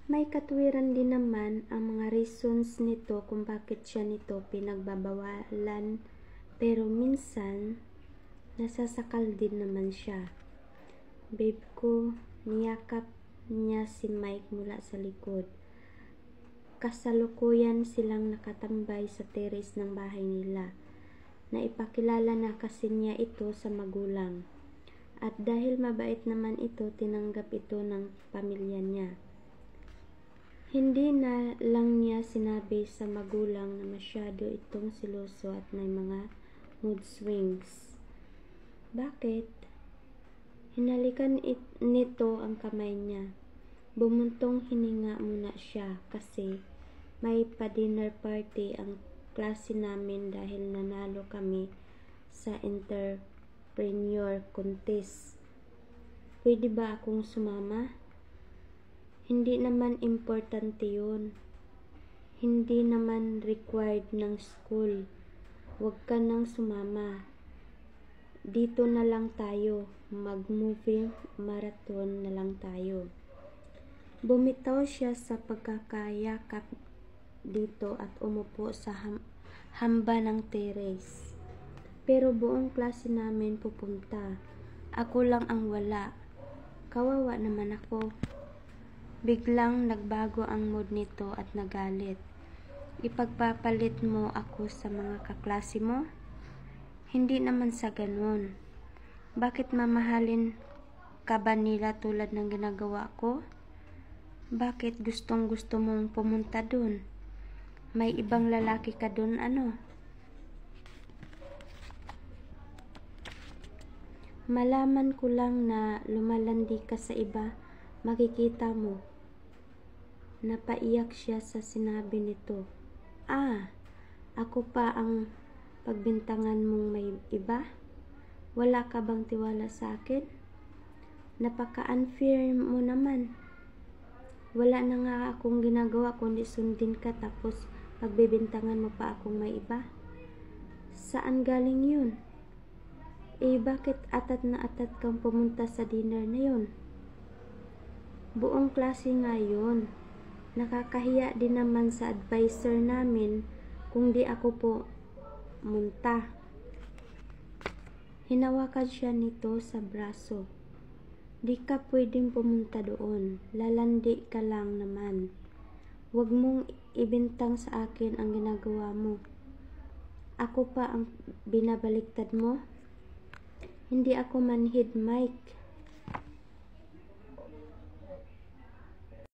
May katwiran din naman ang mga reasons nito kung bakit siya nito pinagbabawalan, pero minsan nasasakal din naman siya. Babe ko, niyakap niya si Mike mula sa likod. Kasalukuyan silang nakatambay sa terrace ng bahay nila. Naipakilala na kasi niya ito sa magulang. At dahil mabait naman ito, tinanggap ito ng pamilya niya. Hindi na lang niya sinabi sa magulang na masyado itong seloso at may mga mood swings. Bakit? Hinalikan nito ang kamay niya. Bumuntong hininga muna siya kasi may pa-dinner party ang klase namin dahil nanalo kami sa entrepreneur contest. Pwede ba akong sumama? Hindi naman importante yun. Hindi naman required ng school. Huwag ka nang sumama. Dito na lang tayo. Mag-movie marathon na lang tayo. Bumitaw siya sa pagkakayakap dito at umupo sa hamba ng terrace. Pero buong klase namin pupunta. Ako lang ang wala. Kawawa naman ako. Biglang nagbago ang mood nito at nagalit. Ipagpapalit mo ako sa mga kaklase mo? Hindi naman sa ganun. Bakit mamahalin ka ba nila tulad ng ginagawa ko? Bakit gustong gusto mong pumunta dun? May ibang lalaki ka dun, ano? Malaman ko lang na lumalandi ka sa iba, makikita mo. Napaiyak siya sa sinabi nito. Ako pa ang pagbintangan mong may iba? Wala ka bang tiwala sa akin? Napaka-unfair mo naman. Wala na nga akong ginagawa kundi sundin ka tapos pagbibintangan mo pa akong may iba. Saan galing yun? Bakit atat na atat kang pumunta sa dinner na yun? Buong klase nga yun. Nakakahiya din naman sa advisor namin kung di ako po munta. Hinawakan siya nito sa braso. Di ka pwedeng pumunta doon. Lalandi ka lang naman. Huwag mong ibintang sa akin ang ginagawa mo. Ako pa ang binabaliktad mo? Hindi ako manhid, Mike.